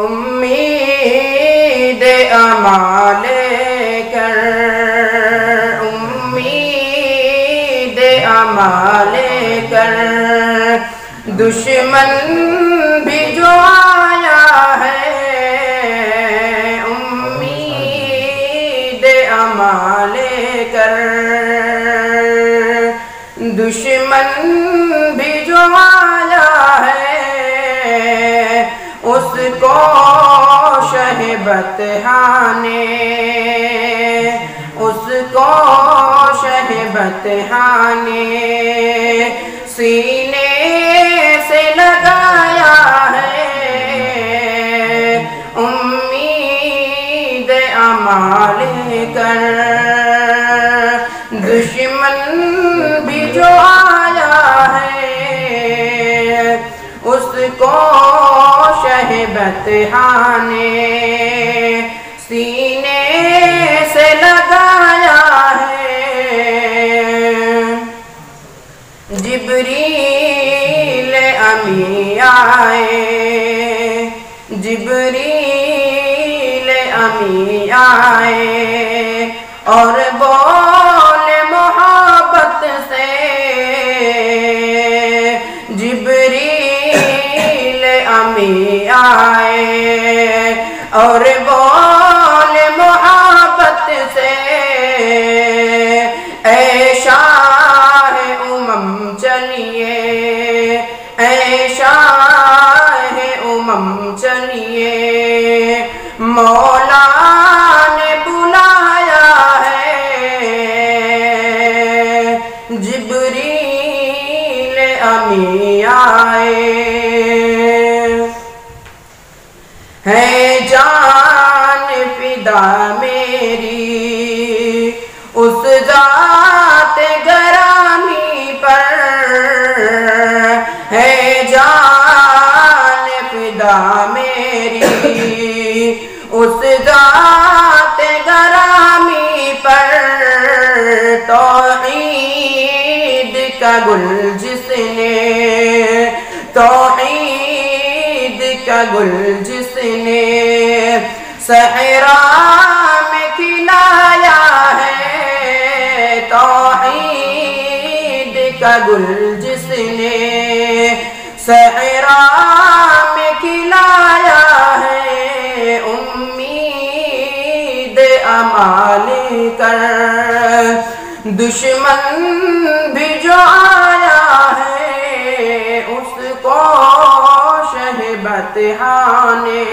उम्मीद अमाल कर, उम्मीद अमाल कर, दुश्मन भी जो आया है, उम्मीद अमाल कर, दुश्मन भी जो आया है, उसको शहबतहाने, उसको शहबतहाने सीने से लगाया है, उम्मीद अमाल कर, दुश्मन भी जो आया है, उसको शहबतहाने सीने से लगाया है। जिब्रील अमी आए, जिब्रील अमी आए और बोले मोहब्बत से, जिब्रील अमी आए और बोले मोहब्बत से, ऐ शाह उमम चलिए, ऐ शाह उमम चलिए, मौला ने बुलाया है, जिब्रील अमी आए। है जान फिदा मेरी उस ज़ात गरामी पर, है जान फिदा मेरी उस ज़ात गरामी पर, तौहीद का गुल जिसने, तौहीद का गुल जिसने सहरा में खिलाया है, तौहीद का गुल जिसने सहरा में खिलाया है, उम्मीद अमाल कर, दुश्मन भी जो आया है, उसको शहबतहाने